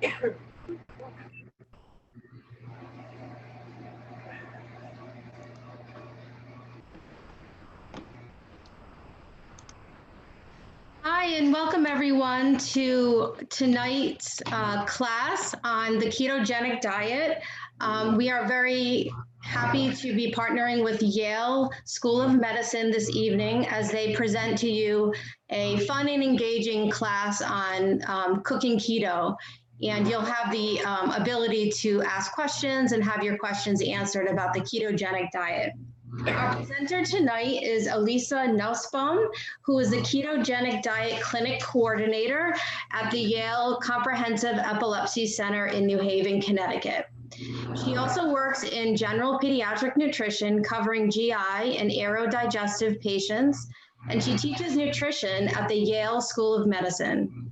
Hi, and welcome everyone to tonight's class on the ketogenic diet. We are very happy to be partnering with Yale School of Medicine this evening as they present to you a fun and engaging class on cooking keto. And you'll have the ability to ask questions and have your questions answered about the ketogenic diet. Our presenter tonight is Ilisa Nussbaum, who is the Ketogenic Diet Clinic Coordinator at the Yale Comprehensive Epilepsy Center in New Haven, Connecticut. She also works in general pediatric nutrition, covering GI and aerodigestive patients, and she teaches nutrition at the Yale School of Medicine.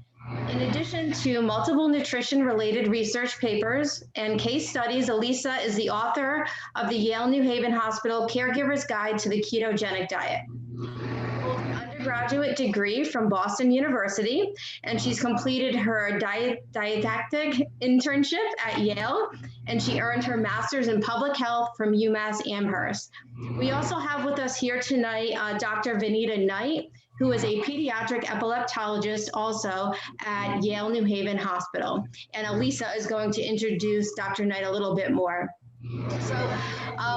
In addition to multiple nutrition-related research papers and case studies, Ilisa is the author of the Yale New Haven Hospital Caregiver's Guide to the Ketogenic Diet. She holds an undergraduate degree from Boston University, and she's completed her didactic internship at Yale, and she earned her master's in public health from UMass Amherst. We also have with us here tonight Dr. Vanita Knight, who is a pediatric epileptologist also at Yale New Haven Hospital. And Ilisa is going to introduce Dr. Knight a little bit more. So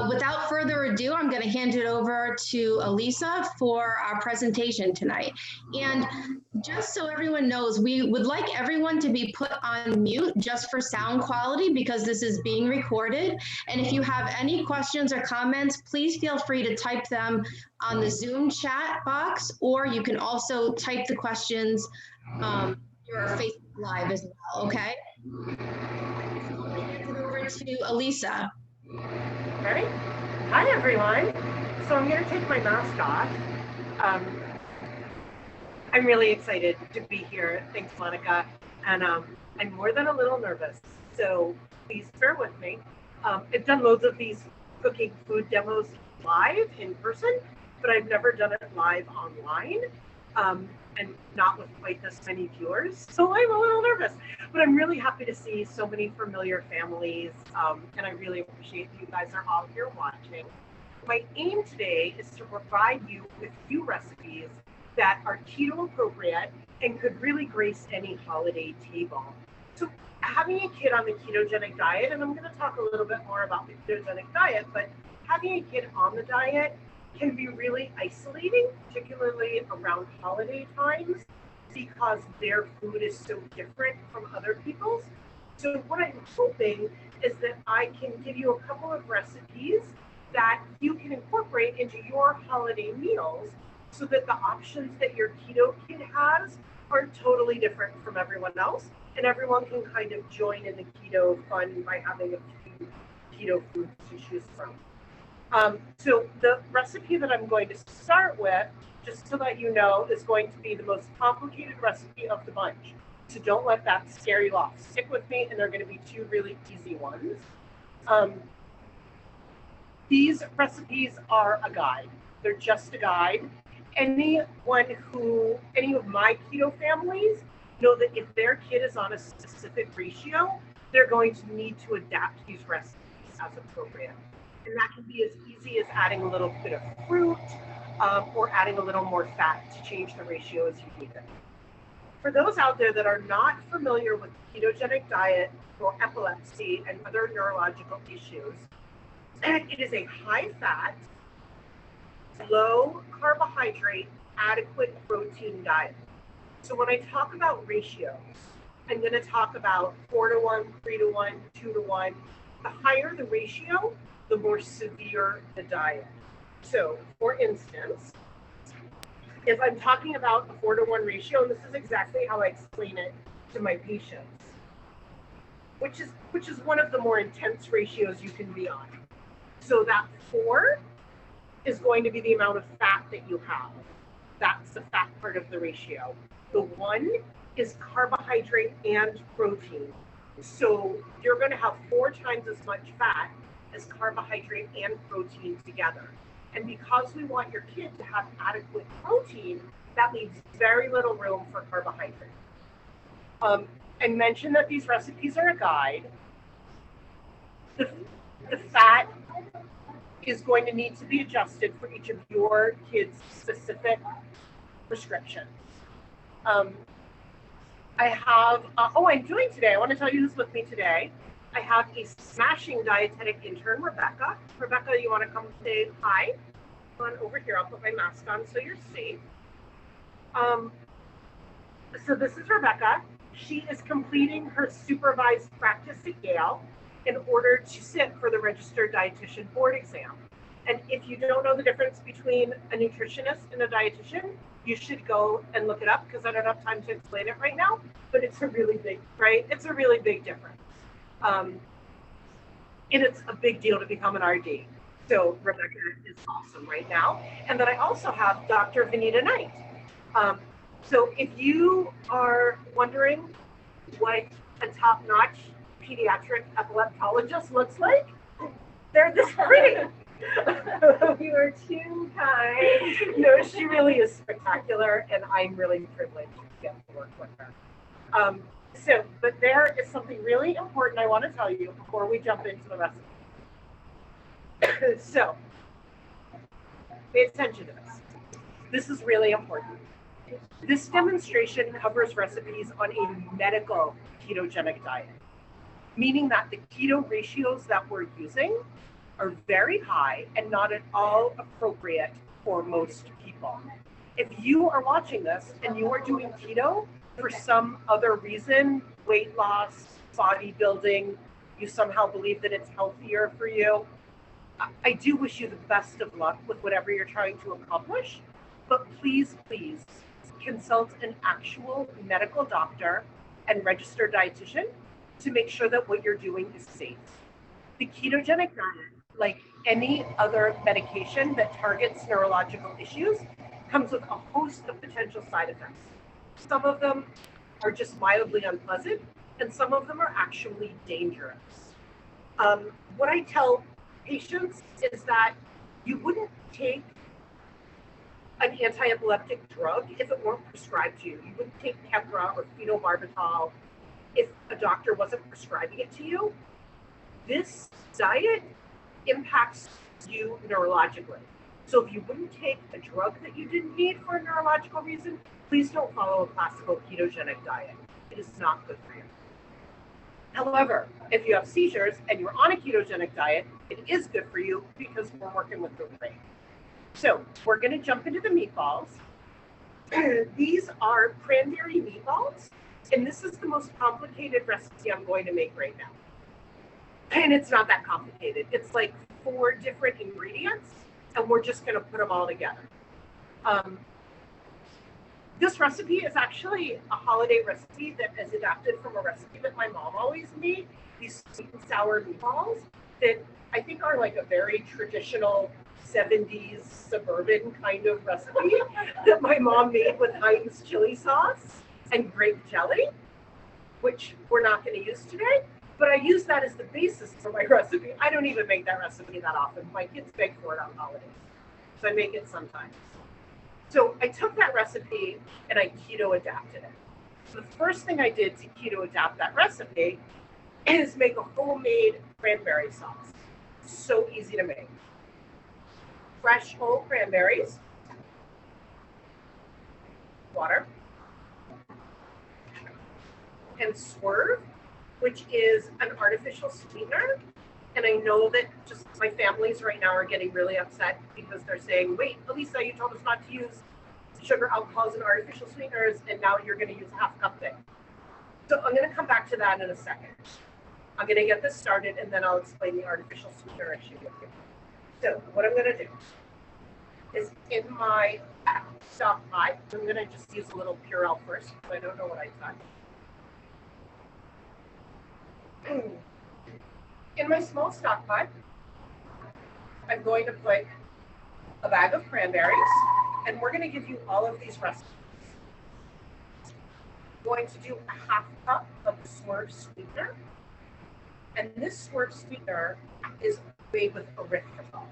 without further ado, I'm going to hand it over to Ilisa for our presentation tonight. And just so everyone knows, we would like everyone to be put on mute just for sound quality because this is being recorded. And if you have any questions or comments, please feel free to type them on the Zoom chat box, or you can also type the questions through our Facebook Live as well, okay? So I'll hand it over to Ilisa. Ready? Hi, everyone. So I'm going to take my mask off. I'm really excited to be here. Thanks, Monica. And I'm more than a little nervous, so please bear with me. I've done loads of these cooking food demos live in person, but I've never done it live online. And not with quite this many viewers. So I'm a little nervous, but I'm really happy to see so many familiar families. And I really appreciate you guys are all here watching. My aim today is to provide you with a few recipes that are keto appropriate and could really grace any holiday table. So having a kid on the ketogenic diet, and I'm going to talk a little bit more about the ketogenic diet, but having a kid on the diet can be really isolating, particularly around holiday times, because their food is so different from other people's. So what I'm hoping is that I can give you a couple of recipes that you can incorporate into your holiday meals so that the options that your keto kid has aren't totally different from everyone else, and everyone can kind of join in the keto fun by having a few keto foods to choose from. So the recipe that I'm going to start with, just so that you know, is going to be the most complicated recipe of the bunch. So don't let that scare you off. Stick with me, and they're going to be two really easy ones. These recipes are a guide. They're just a guide. Any of my keto families know that if their kid is on a specific ratio, they're going to need to adapt these recipes as appropriate. And that can be as easy as adding a little bit of fruit or adding a little more fat to change the ratio as you need it. For those out there that are not familiar with the ketogenic diet for epilepsy and other neurological issues, it is a high-fat, low carbohydrate, adequate protein diet. So when I talk about ratios, I'm going to talk about 4-to-1, 3-to-1, 2-to-1. The higher the ratio, the more severe the diet. So, for instance, if I'm talking about a 4-to-1 ratio, and this is exactly how I explain it to my patients, which is one of the more intense ratios you can be on. So that 4 is going to be the amount of fat that you have. That's the fat part of the ratio. The 1 is carbohydrate and protein. So you're going to have 4 times as much fat as carbohydrate and protein together. And because we want your kid to have adequate protein, that leaves very little room for carbohydrate. I mentioned that these recipes are a guide. The fat is going to need to be adjusted for each of your kids' specific prescriptions. I have, I'm doing today, I want to tell you who's with me today. I have a smashing dietetic intern, Rebecca. Rebecca, you want to come say hi? Come on over here, I'll put my mask on so you're safe. So this is Rebecca. She is completing her supervised practice at Yale in order to sit for the registered dietitian board exam. And if you don't know the difference between a nutritionist and a dietitian, you should go and look it up because I don't have time to explain it right now, but it's a really big, right? It's a really big difference. And it's a big deal to become an RD. So Rebecca is awesome right now. And then I also have Dr. Vanita Knight. So if you are wondering what a top-notch pediatric epileptologist looks like, they're this pretty. You are too kind. No, she really is spectacular, and I'm really privileged to get to work with her. But there is something really important I want to tell you before we jump into the recipe. So, pay attention to this. This is really important. This demonstration covers recipes on a medical ketogenic diet, meaning that the keto ratios that we're using are very high and not at all appropriate for most people. If you are watching this and you are doing keto for some other reason, weight loss, bodybuilding, you somehow believe that it's healthier for you, I do wish you the best of luck with whatever you're trying to accomplish, but please, please consult an actual medical doctor and registered dietitian to make sure that what you're doing is safe. The ketogenic diet, like any other medication that targets neurological issues, comes with a host of potential side effects. Some of them are just mildly unpleasant, and some of them are actually dangerous. What I tell patients is that you wouldn't take an anti-epileptic drug if it weren't prescribed to you. You wouldn't take Keppra or phenobarbital if a doctor wasn't prescribing it to you. This diet impacts you neurologically. So if you wouldn't take a drug that you didn't need for a neurological reason, please don't follow a classical ketogenic diet. It is not good for you. However, if you have seizures and you're on a ketogenic diet, it is good for you because we're working with the brain. So we're going to jump into the meatballs. These are cranberry meatballs, and this is the most complicated recipe I'm going to make right now. And it's not that complicated. It's like 4 different ingredients, and we're just going to put them all together. This recipe is actually a holiday recipe that is adapted from a recipe that my mom always made, these sweet and sour meatballs that I think are like a very traditional 70s suburban kind of recipe that my mom made with Heinz chili sauce and grape jelly, which we're not going to use today, but I use that as the basis for my recipe. I don't even make that recipe that often. My kids beg for it on holidays, so I make it sometimes. So I took that recipe and I keto adapted it. So the first thing I did to keto adapt that recipe is make a homemade cranberry sauce. So easy to make. Fresh whole cranberries, water, and Swerve, which is an artificial sweetener. And I know that just my families right now are getting really upset because they're saying, wait, Ilisa, you told us not to use sugar, alcohols, and artificial sweeteners, and now you're going to use a half-cup thing. So I'm going to come back to that in a second. I'm going to get this started, and then I'll explain the artificial sweetener issue with you. So what I'm going to do is in my stock pot, I'm going to just use a little Purell first, so I don't know what I touched. In my small stock pot, I'm going to put a bag of cranberries, and we're going to give you all of these recipes. I'm going to do a half cup of the Swerve sweetener, and this Swerve sweetener is made with erythritol.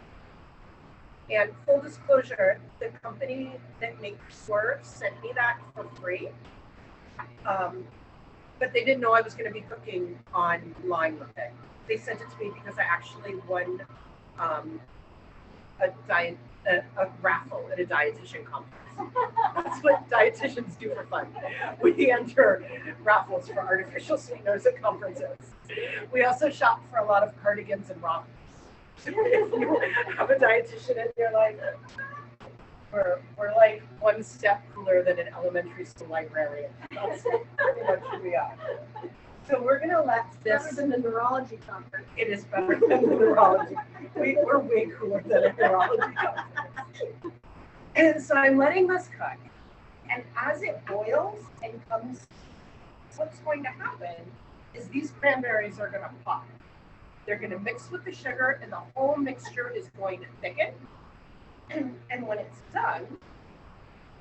And full disclosure, the company that makes Swerve sent me that for free. but they didn't know I was going to be cooking online with it. They sent it to me because I actually won a raffle at a dietitian conference. That's what dietitians do for fun. We enter raffles for artificial sweeteners at conferences. We also shop for a lot of cardigans and rompers. If you have a dietitian and you're like, we're like one step cooler than an elementary school librarian. That's pretty much who we are. So we're going to let this... Better than the neurology conference. It is better than the neurology. We're way cooler than a neurology conference. And so I'm letting this cook. And as it boils and comes, what's going to happen is these cranberries are going to pop. They're going to mix with the sugar, and the whole mixture is going to thicken. And when it's done,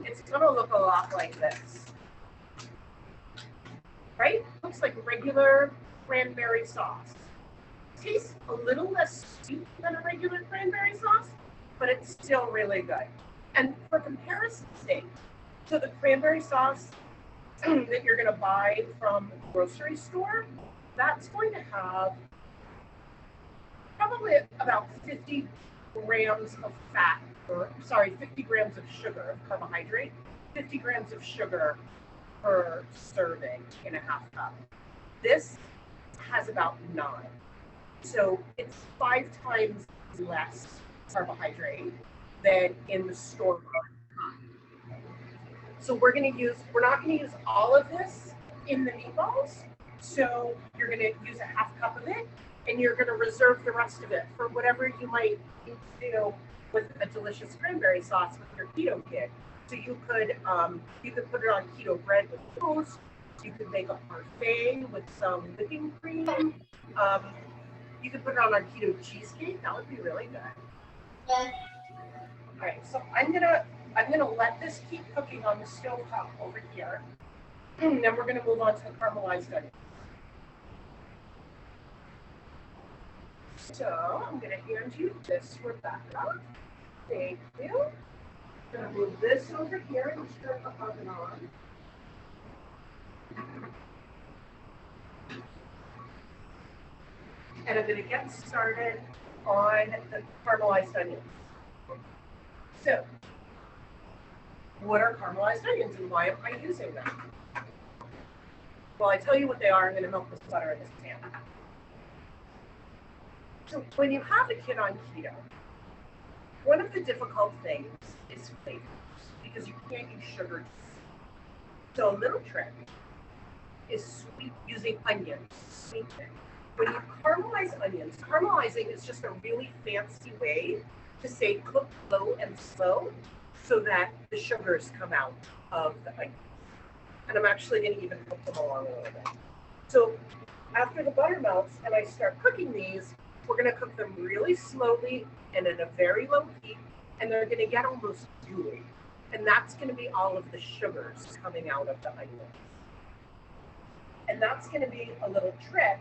it's going to look a lot like this. Right? Looks like regular cranberry sauce. Tastes a little less sweet than a regular cranberry sauce, but it's still really good. And for comparison's sake, so the cranberry sauce that you're going to buy from the grocery store, that's going to have probably about 50 grams of fat, or sorry, 50 grams of sugar, of carbohydrate, 50 grams of sugar per serving in a half cup. This has about 9. So it's 5 times less carbohydrate than in the store brand. So we're not going to use all of this in the meatballs. So you're going to use a half cup of it, and you're going to reserve the rest of it for whatever you might, with a delicious cranberry sauce with your keto kit. So you could put it on keto bread with toast. You could make a parfait with some whipping cream. You could put it on our keto cheesecake. That would be really good. All right, so I'm gonna let this keep cooking on the stove top over here. And then we're gonna move on to the caramelized onions. So I'm gonna hand you this, Rebecca. Thank you. I'm going to move this over here and turn the oven on. And I'm going to get started on the caramelized onions. So, what are caramelized onions and why am I using them? Well, I tell you what they are. I'm going to melt this butter in this pan. So, when you have a kid on keto, one of the difficult things is flavors, because you can't use sugar. So a little trick is using onions, sweetening. When you caramelize onions, caramelizing is just a really fancy way to say cook low and slow so that the sugars come out of the onions. And I'm actually going to even cook them along a little bit. So after the butter melts and I start cooking these, we're going to cook them really slowly and at a very low heat, and they're going to get almost gooey. And that's going to be all of the sugars coming out of the onions. And that's going to be a little trick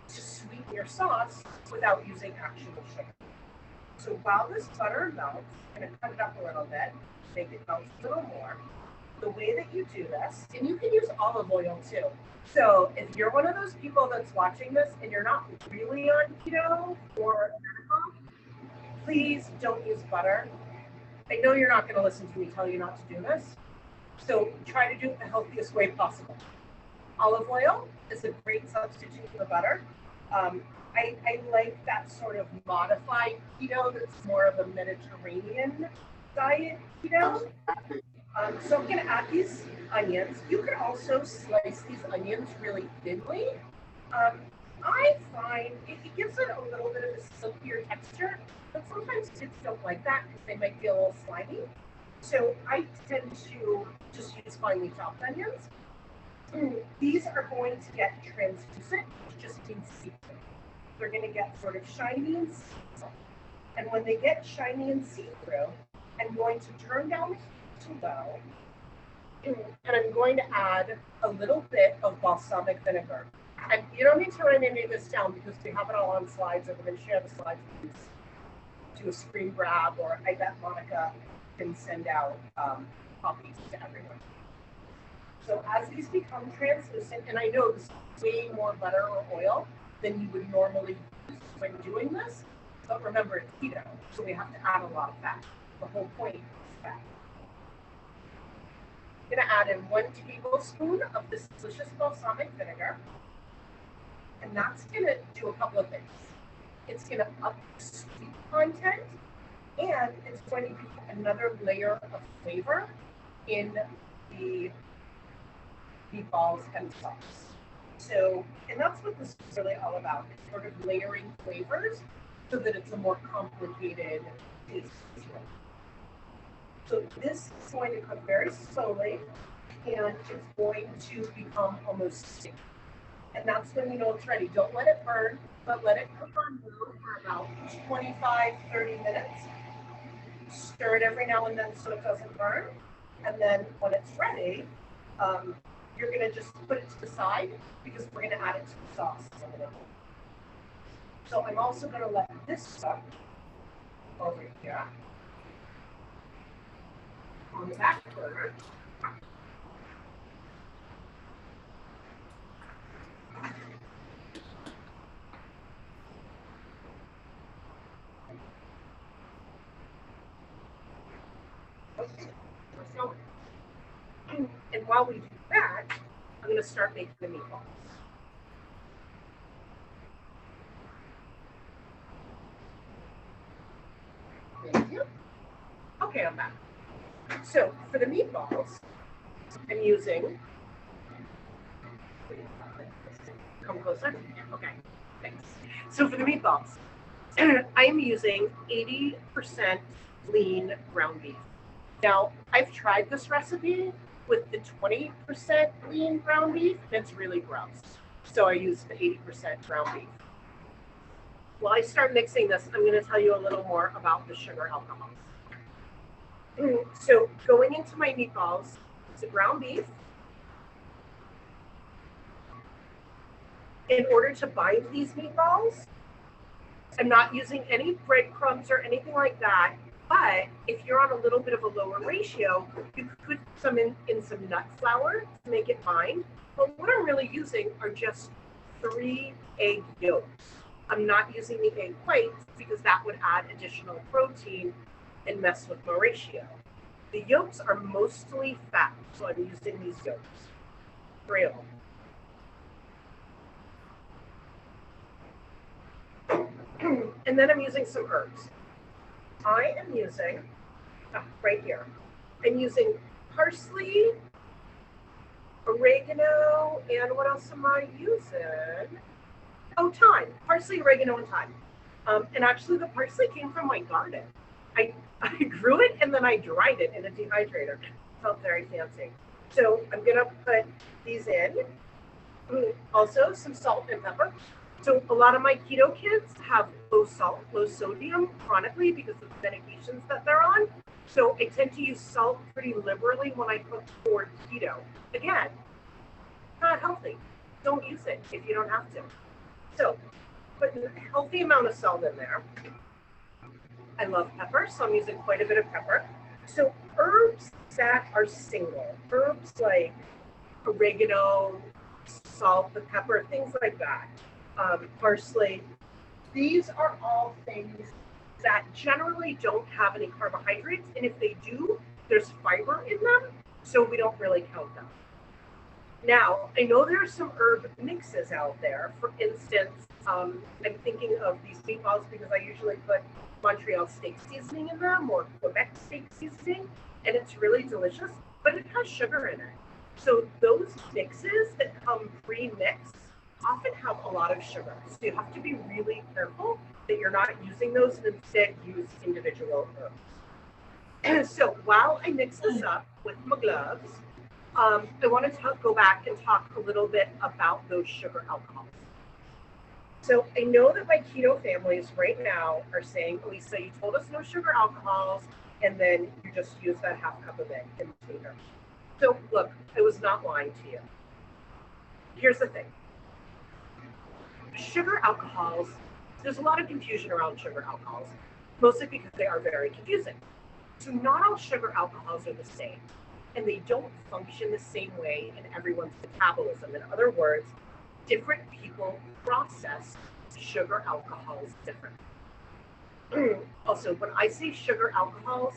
to sweeten your sauce without using actual sugar. So while this butter melts, I'm going to cut it up a little bit, make it melt a little more. The way that you do this, and you can use olive oil too. So if you're one of those people that's watching this and you're not really on keto or please don't use butter. I know you're not going to listen to me tell you not to do this. So try to do it the healthiest way possible. Olive oil is a great substitute for butter. I like that sort of modified keto that's more of a Mediterranean diet keto. So I'm going to add these onions. You could also slice these onions really thinly. I find it gives it a little bit of a silkier texture, but sometimes kids don't like that because they might feel a little slimy. So I tend to just use finely chopped onions. These are going to get translucent, which just means see-through. They're going to get sort of shiny and see-through. And when they get shiny and see-through, I'm going to turn down the heat to low, and I'm going to add a little bit of balsamic vinegar. And you don't need to write any of this down because we have it all on slides, and we're going to share the slides with you. Do a screen grab, or I bet Monica can send out copies to everyone. So as these become translucent, and I know this is way more butter or oil than you would normally use when doing this, but remember it's keto, so we have to add a lot of fat. The whole point is fat. I'm gonna add in 1 tablespoon of this delicious balsamic vinegar, and that's gonna do a couple of things. It's gonna up the sweet content, and it's going to be another layer of flavor in the meatballs and sauce. So, and that's what this is really all about, is sort of layering flavors so that it's a more complicated taste. So this is going to cook very slowly, and it's going to become almost sticky. And that's when you know it's ready. Don't let it burn, but let it cook on low for about 25, 30 minutes. Stir it every now and then so it doesn't burn. And then when it's ready, you're gonna just put it to the side because we're gonna add it to the sauce in a minute. So I'm also gonna let this cook over here on the back burner. Okay, let's go. And while we do that, I'm going to start making the meatballs. Thank you. Okay, I'm back. So for the meatballs, I'm using. Come closer. Okay, thanks. So for the meatballs, I am using 80% lean ground beef. Now, I've tried this recipe with the 20% lean ground beef, and it's really gross. So I use the 80% ground beef. While I start mixing this, I'm going to tell you a little more about the sugar alcohols. So going into my meatballs, it's the ground beef. In order to bind these meatballs, I'm not using any breadcrumbs or anything like that. But if you're on a little bit of a lower ratio, you could put some in some nut flour to make it bind. But what I'm really using are just 3 egg yolks. I'm not using the egg whites because that would add additional protein and mess with my ratio. The yolks are mostly fat, so I'm using these yolks. 3 of them. And then I'm using some herbs. I am using, right here, I'm using parsley, oregano, and what else am I using? Oh, thyme, parsley, oregano, and thyme. And actually the parsley came from my garden. I grew it and then I dried it in a dehydrator. It felt very fancy. So I'm gonna put these in. Also some salt and pepper. So a lot of my keto kids have low salt, low sodium chronically because of the medications that they're on. So I tend to use salt pretty liberally when I cook for keto. Again, not healthy. Don't use it if you don't have to. So put a healthy amount of salt in there. I love pepper, so I'm using quite a bit of pepper. So herbs that are single, herbs like oregano, salt, the pepper, things like that. Parsley. These are all things that generally don't have any carbohydrates, and if they do, there's fiber in them, so we don't really count them. Now, I know there are some herb mixes out there. For instance, I'm thinking of these meatballs because I usually put Montreal steak seasoning in them or Quebec steak seasoning, and it's really delicious, but it has sugar in it. So those mixes that come pre-mixed often have a lot of sugar. So you have to be really careful that you're not using those and instead use individual herbs. So while I mix this up with my gloves, I want to go back and talk a little bit about those sugar alcohols. So I know that my keto families right now are saying, Ilisa, you told us no sugar alcohols, and then you just use that half cup of it in sweetener. So look, I was not lying to you. Here's the thing. Sugar alcohols, there's a lot of confusion around sugar alcohols, mostly because they are very confusing. So not all sugar alcohols are the same. and they don't function the same way in everyone's metabolism. In other words, different people process sugar alcohols differently. Also, when I say sugar alcohols,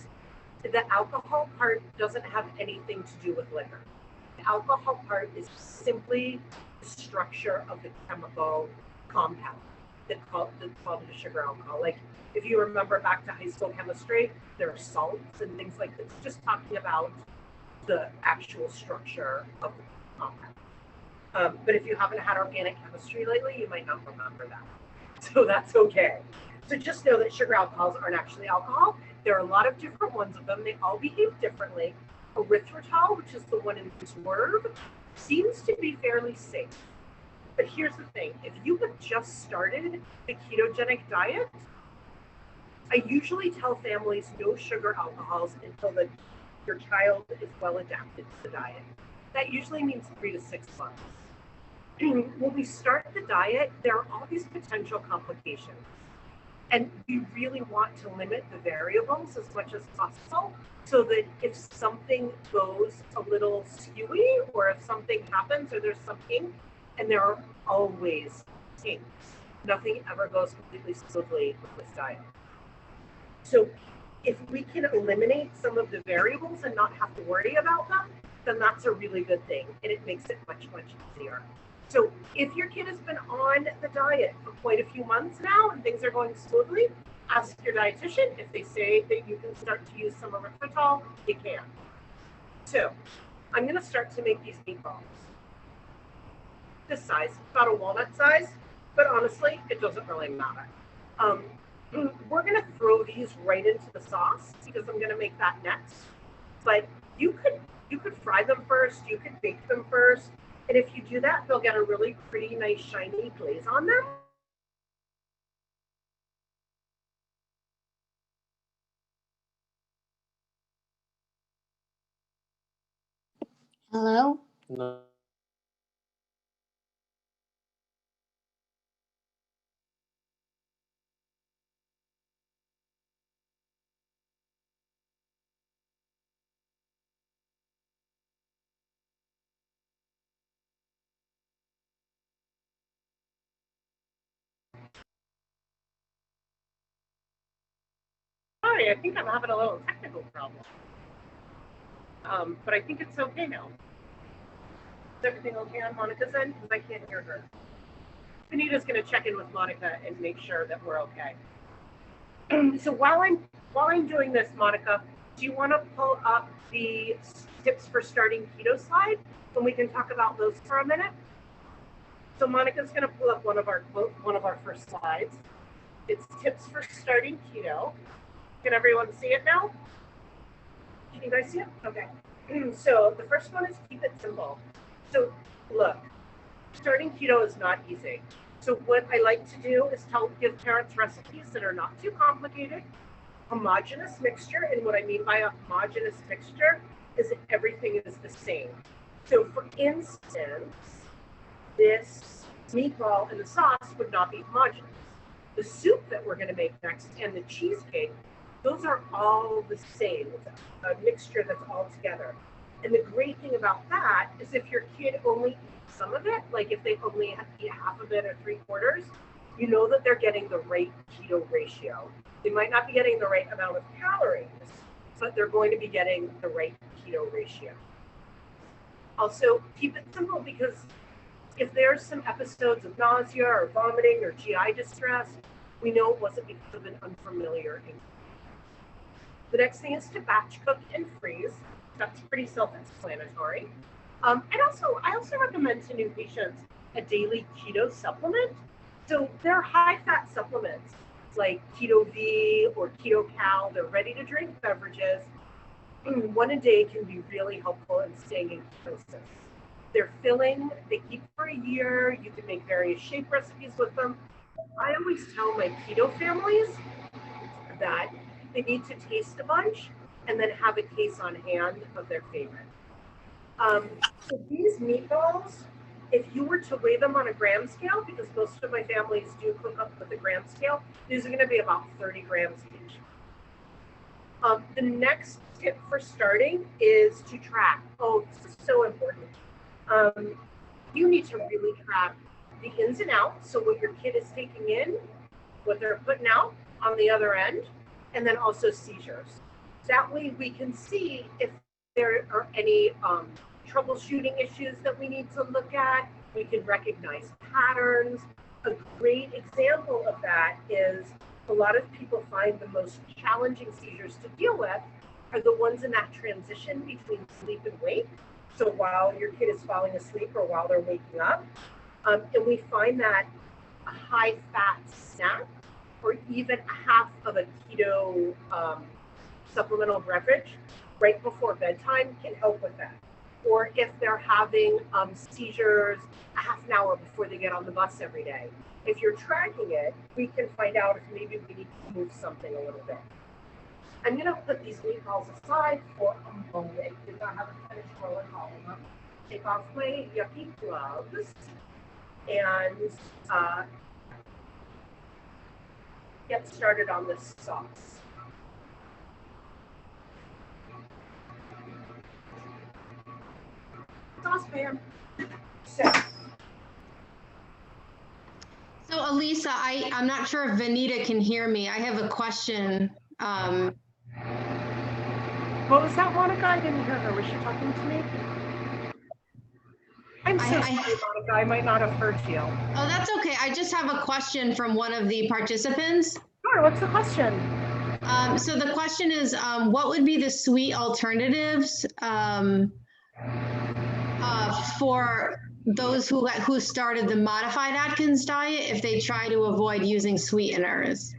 the alcohol part doesn't have anything to do with liquor. The alcohol part is simply the structure of the chemical compound that's called a sugar alcohol. Like if you remember back to high school chemistry, there are salts and things like this, just talking about the actual structure of the compound. But if you haven't had organic chemistry lately, you might not remember that. So that's okay. So just know that sugar alcohols aren't actually alcohol. There are a lot of different ones of them. They all behave differently. Erythritol, which is the one in Swerve, seems to be fairly safe. But here's the thing. If you have just started the ketogenic diet, I usually tell families no sugar alcohols until your child is well adapted to the diet. That usually means 3 to 6 months. When we start the diet, there are all these potential complications. And we really want to limit the variables as much as possible so that if something goes a little skewy or if something happens or there's some kink, and there are always kinks. Nothing ever goes completely smoothly with this diet. So if we can eliminate some of the variables and not have to worry about them, then that's a really good thing. And it makes it much, much easier. So if your kid has been on the diet for quite a few months now and things are going smoothly, ask your dietitian. If they say that you can start to use some erythritol, you can. So I'm going to start to make these meatballs. This size, about a walnut size, but honestly, it doesn't really matter. We're going to throw these right into the sauce because I'm going to make that next. But you could fry them first. You could bake them first. And if you do that, they'll get a really pretty, nice, shiny glaze on them. Hello? No. Sorry, I think I'm having a little technical problem. But I think it's okay now. Is everything okay on Monica's end? Because I can't hear her. Benita's going to check in with Monica and make sure that we're okay. So while I'm doing this, Monica, do you want to pull up the tips for starting keto slide, and we can talk about those for a minute? So Monica's going to pull up one of our first slides. It's tips for starting keto. Can everyone see it now? Can you guys see it? Okay. So the first one is keep it simple. So look, starting keto is not easy. So what I like to do is give parents recipes that are not too complicated, homogeneous mixture. And what I mean by a homogeneous mixture is that everything is the same. So for instance, this meatball and the sauce would not be homogeneous. The soup that we're going to make next and the cheesecake, those are all the same. It's a mixture that's all together. And the great thing about that is if your kid only eats some of it, like if they only eat half of it or 3/4, you know that they're getting the right keto ratio. They might not be getting the right amount of calories, but they're going to be getting the right keto ratio. Also, keep it simple because if there's some episodes of nausea or vomiting or GI distress, we know it wasn't because of an unfamiliar ingredient. The next thing is to batch cook and freeze. That's pretty self-explanatory. And I also recommend to new patients a daily keto supplement. So there are high-fat supplements like Keto V or Keto Cal. They're ready-to-drink beverages. One a day can be really helpful in staying in ketosis. They're filling. They keep for a year. You can make various shape recipes with them. I always tell my keto families that they need to taste a bunch and then have a case on hand of their favorite. So these meatballs, if you were to weigh them on a gram scale, because most of my families do cook up with a gram scale, these are going to be about 30 grams each. The next tip for starting is to track. Oh, this is so important. You need to really track the ins and outs. So what your kid is taking in, what they're putting out on the other end, and then also seizures. That way we can see if there are any troubleshooting issues that we need to look at. We can recognize patterns. A great example of that is a lot of people find the most challenging seizures to deal with are the ones in that transition between sleep and wake. So while your kid is falling asleep or while they're waking up, and we find that a high-fat snack or even half of a keto supplemental beverage right before bedtime can help with that. Or if they're having seizures a half an hour before they get on the bus every day. If you're tracking it, we can find out if maybe we need to move something a little bit. I'm gonna put these meatballs aside for a moment because I haven't finished rolling all of them. Take off my yucky gloves and get started on this sauce. Saucepan. So Elisa, I'm not sure if Vanita can hear me. I have a question. What was that, Monica? I didn't hear her. Was she talking to me? I'm so sorry, Monica. I might not have heard you. Oh, that's okay. I just have a question from one of the participants. Sure. What's the question? So the question is, what would be the sweet alternatives for those who started the modified Atkins diet if they try to avoid using sweeteners?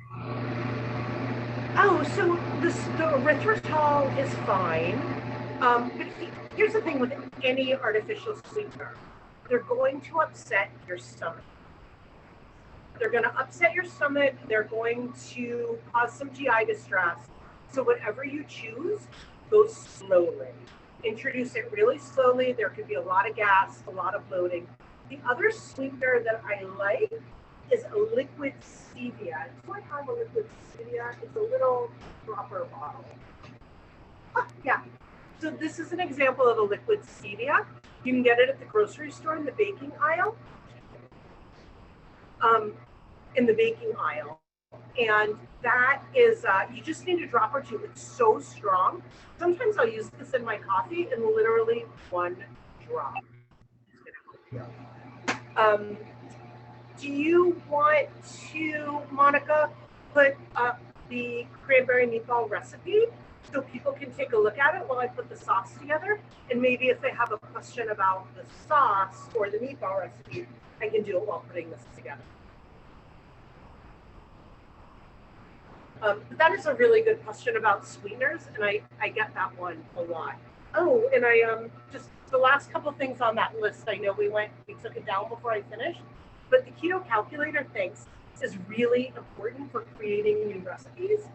Oh, so the erythritol is fine. But here's the thing with any artificial sweetener. They're going to upset your stomach. They're going to upset your stomach. They're going to cause some GI distress. So whatever you choose, go slowly. Introduce it really slowly. There could be a lot of gas, a lot of bloating. The other sweetener that I like is a liquid stevia. Do I have a liquid stevia? It's a little dropper bottle. Oh, yeah. So this is an example of a liquid stevia. You can get it at the grocery store in the baking aisle. And that is, you just need a drop or two. It's so strong. Sometimes I'll use this in my coffee and literally one drop. Do you want to, Monica, put up the cranberry meatball recipe so people can take a look at it while I put the sauce together? And maybe if they have a question about the sauce or the meatball recipe, I can do it while putting this together. That is a really good question about sweeteners, and I get that one a lot. Oh, and I just the last couple things on that list, I know we took it down before I finished, but the Keto Calculator, thanks, is really important for creating new recipes.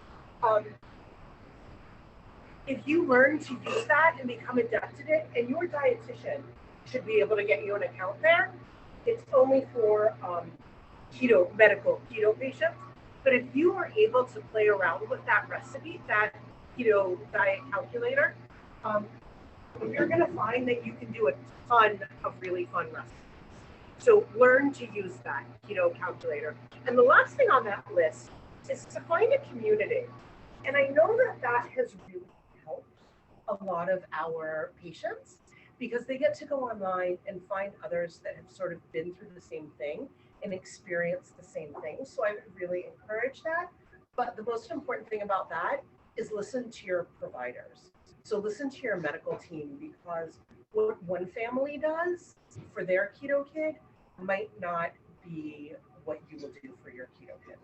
If you learn to use that and become adept at it, and your dietitian should be able to get you an account there, it's only for medical keto patients. But if you are able to play around with that recipe, that keto diet calculator, you're going to find that you can do a ton of really fun recipes. So learn to use that keto calculator. And the last thing on that list is to find a community. And I know that has really helped a lot of our patients because they get to go online and find others that have sort of been through the same thing and experience the same thing. So I would really encourage that. But the most important thing about that is listen to your providers. So listen to your medical team, because what one family does for their keto kid might not be what you will do for your keto kid.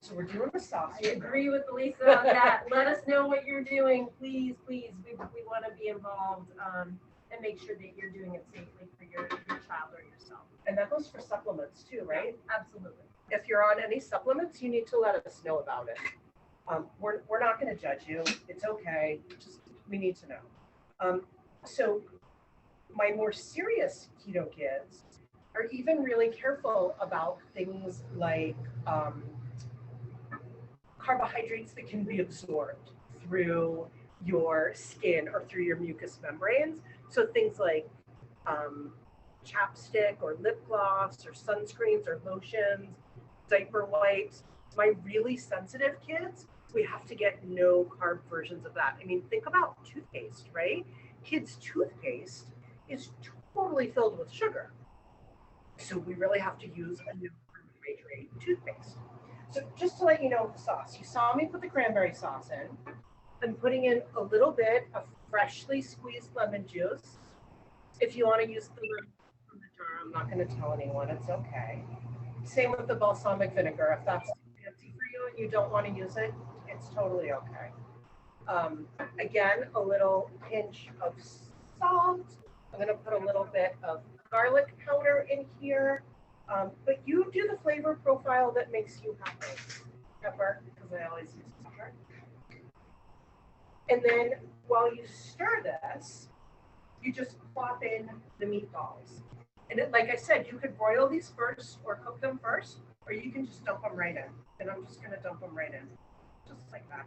So we're doing the sauce. I agree with Elisa on that. Let us know what you're doing, please, please. We want to be involved and make sure that you're doing it safely for your child or yourself. And that goes for supplements too, right? Yeah, absolutely. If you're on any supplements, you need to let us know about it. We're not going to judge you. It's okay. Just we need to know. So my more serious keto kids are even really careful about things like carbohydrates that can be absorbed through your skin or through your mucous membranes. So things like chapstick or lip gloss or sunscreens or lotions, diaper wipes. My really sensitive kids, we have to get no carb versions of that. I mean, think about toothpaste, right? Kids' toothpaste is totally filled with sugar. So we really have to use a no carbohydrate toothpaste. So just to let you know the sauce, you saw me put the cranberry sauce in. I'm putting in a little bit of freshly squeezed lemon juice. If you want to use the lemon from the jar, I'm not going to tell anyone, it's okay. Same with the balsamic vinegar. If that's too fancy for you and you don't want to use it, it's totally okay. Again, a little pinch of salt. I'm going to put a little bit of garlic powder in here. But you do the flavor profile that makes you happy. Pepper, because I always use pepper. And then while you stir this, you just plop in the meatballs. And like I said, you could broil these first or cook them first, or you can just dump them right in. And I'm just going to dump them right in, just like that.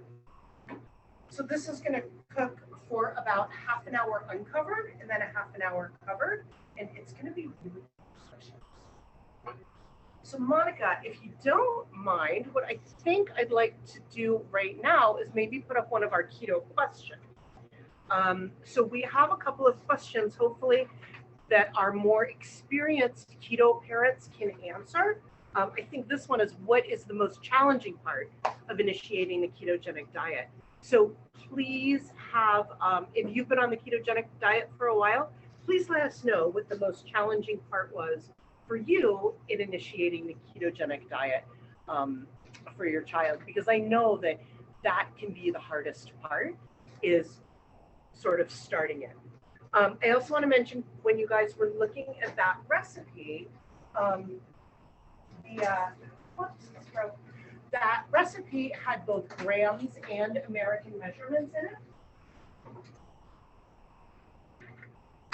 So this is going to cook for about half an hour uncovered and then a half an hour covered. And it's going to be really delicious. So Monica, if you don't mind, what I think I'd like to do right now is maybe put up one of our keto questions. So we have a couple of questions, hopefully, that our more experienced keto parents can answer. I think this one is, what is the most challenging part of initiating the ketogenic diet? So please have, if you've been on the ketogenic diet for a while, please let us know what the most challenging part was for you in initiating the ketogenic diet for your child, because I know that that can be the hardest part, is sort of starting it. I also want to mention, when you guys were looking at that recipe, that recipe had both grams and American measurements in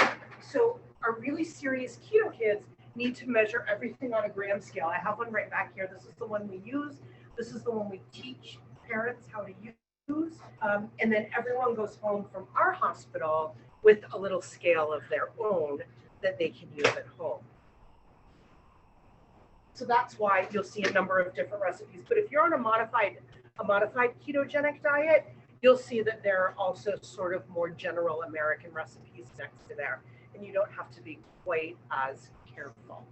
it. So our really serious keto kids need to measure everything on a gram scale. I have one right back here. This is the one we use. This is the one we teach parents how to use. And then everyone goes home from our hospital with a little scale of their own that they can use at home. So that's why you'll see a number of different recipes. But if you're on a modified ketogenic diet, you'll see that there are also sort of more general American recipes next to there, and you don't have to be quite as careful.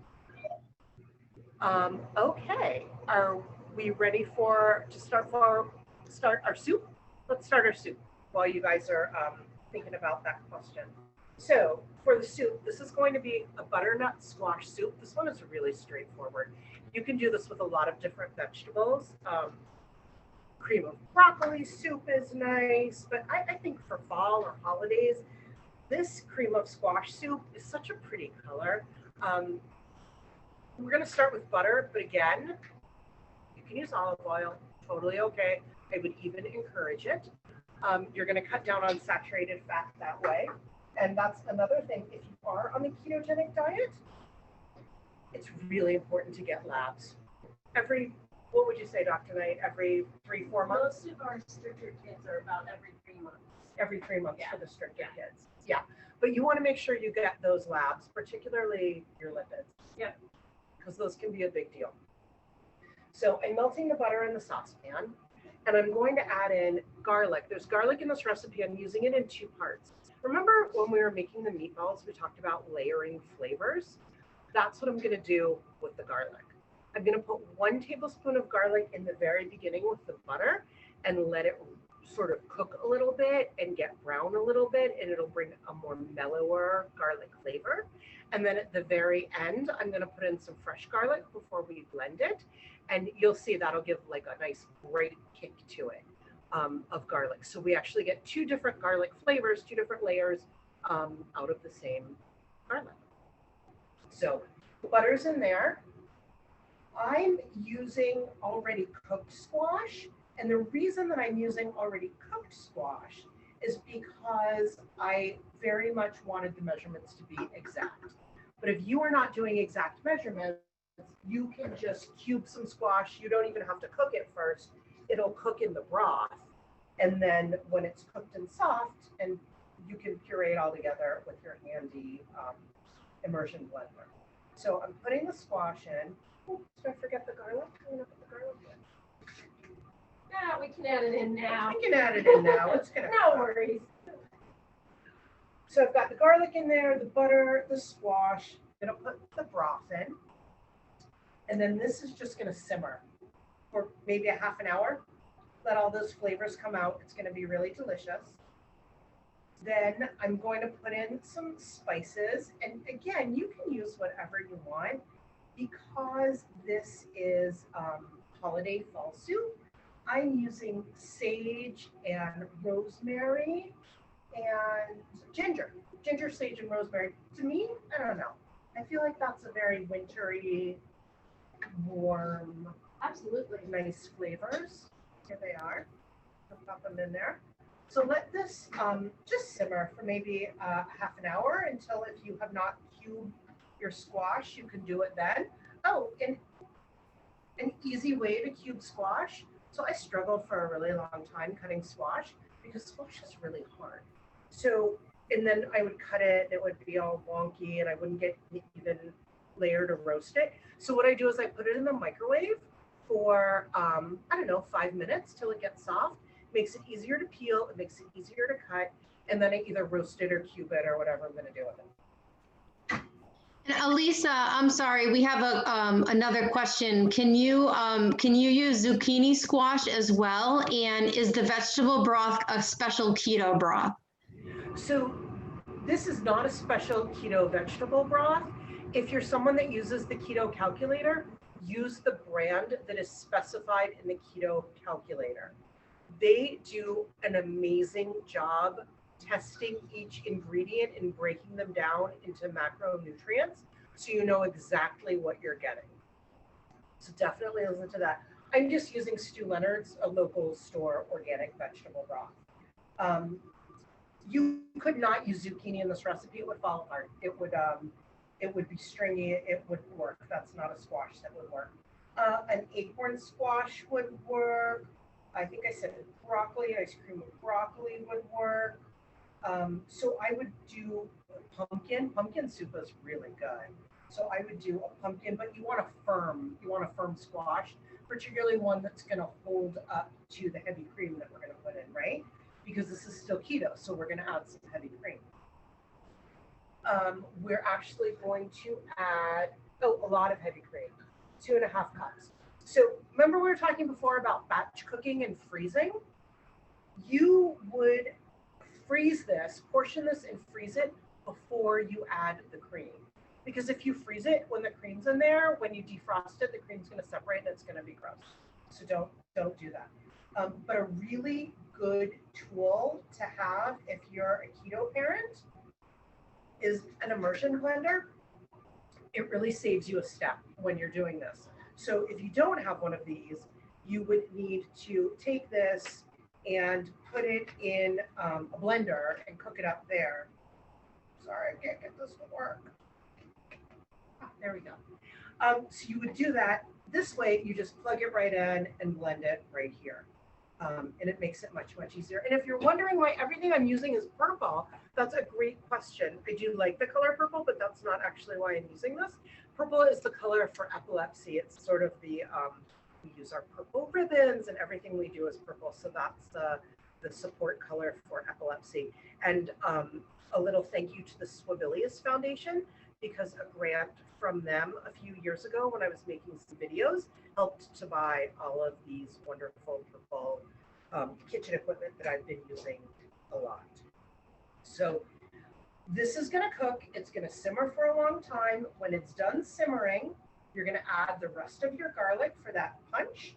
Okay, are we ready to start our soup? Let's start our soup while you guys are thinking about that question. So for the soup, this is going to be a butternut squash soup. This one is really straightforward. You can do this with a lot of different vegetables. Cream of broccoli soup is nice, but I think for fall or holidays, this cream of squash soup is such a pretty color. We're going to start with butter, but again, you can use olive oil, totally okay. I would even encourage it. You're going to cut down on saturated fat that way. And that's another thing. If you are on the ketogenic diet, it's really important to get labs. What would you say, Dr. Knight, every 3-4 months? Most of our stricter kids are about every 3 months. Every 3 months for the stricter kids. Yeah. But you want to make sure you get those labs, particularly your lipids. Yeah. Because those can be a big deal. So I'm melting the butter in the saucepan, and I'm going to add in garlic. There's garlic in this recipe. I'm using it in 2 parts. Remember when we were making the meatballs, we talked about layering flavors? That's what I'm going to do with the garlic. I'm going to put 1 tablespoon of garlic in the very beginning with the butter and let it sort of cook a little bit and get brown a little bit, and it'll bring a more mellower garlic flavor. And then at the very end, I'm going to put in some fresh garlic before we blend it. And you'll see that'll give like a nice bright kick to it. Of garlic. So we actually get 2 different garlic flavors, 2 different layers out of the same garlic. So the butter's in there. I'm using already cooked squash. And the reason that I'm using already cooked squash is because I very much wanted the measurements to be exact. But if you are not doing exact measurements, you can just cube some squash. You don't even have to cook it first. It'll cook in the broth. And then when it's cooked and soft, and you can puree it all together with your handy immersion blender. So I'm putting the squash in. Oops, did I forget the garlic? I'm gonna put the garlic in. Yeah, we can add it in now. We can add it in now. It's gonna No worries. So I've got the garlic in there, the butter, the squash. I'm gonna put the broth in. And then this is just gonna simmer for maybe a half an hour. Let all those flavors come out. It's gonna be really delicious. Then I'm going to put in some spices. And again, you can use whatever you want because this is holiday fall soup. I'm using sage and rosemary and ginger, sage, and rosemary. To me, I don't know. I feel like that's a very wintry, warm, Absolutely. nice flavors. Here they are. I'll pop them in there. So let this just simmer for maybe half an hour until if you have not cubed your squash, you can do it then. Oh, and an easy way to cube squash. So I struggled for a really long time cutting squash because squash is really hard. So, and then I would cut it, it would be all wonky and I wouldn't get even layered or roast it. So what I do is I put it in the microwave for, I don't know, 5 minutes till it gets soft. Makes it easier to peel, it makes it easier to cut, and then I either roast it or cube it or whatever I'm gonna do with it. And Ilisa, I'm sorry, we have another question. Can you use zucchini squash as well? And is the vegetable broth a special keto broth? So this is not a special keto vegetable broth. If you're someone that uses the Keto Calculator, use the brand that is specified in the Keto Calculator. They do an amazing job testing each ingredient and breaking them down into macronutrients so you know exactly what you're getting. So definitely listen to that. I'm just using Stu Leonard's, a local store organic vegetable broth. You could not use zucchini in this recipe. It would fall apart. It would be stringy. It wouldn't work. That's not a squash that would work. An acorn squash would work. I think I said broccoli, ice cream with broccoli would work. So I would do pumpkin. Pumpkin soup is really good. So I would do a pumpkin, but you want a firm squash, particularly one that's going to hold up to the heavy cream that we're going to put in, right? Because this is still keto, so we're going to add some heavy cream. We're actually going to add, a lot of heavy cream, 2.5 cups. So remember we were talking before about batch cooking and freezing? You would freeze this, portion this and freeze it before you add the cream. Because if you freeze it when the cream's in there, when you defrost it, the cream's gonna separate and it's gonna be gross. So don't do that. But a really good tool to have if you're a keto parent is an immersion blender. It really saves you a step when you're doing this. So if you don't have one of these, you would need to take this and put it in a blender and cook it up there. Sorry, I can't get this to work. Oh, there we go. So you would do that. This way, you just plug it right in and blend it right here. And it makes it much, much easier. And if you're wondering why everything I'm using is purple, that's a great question. I do like the color purple, but that's not actually why I'm using this. Purple is the color for epilepsy. It's sort of the, we use our purple ribbons and everything we do is purple. So that's the support color for epilepsy. And a little thank you to the Swabilius Foundation, because a grant from them a few years ago when I was making some videos helped to buy all of these wonderful purple kitchen equipment that I've been using a lot. So this is gonna cook, it's gonna simmer for a long time. When it's done simmering, you're gonna add the rest of your garlic for that punch.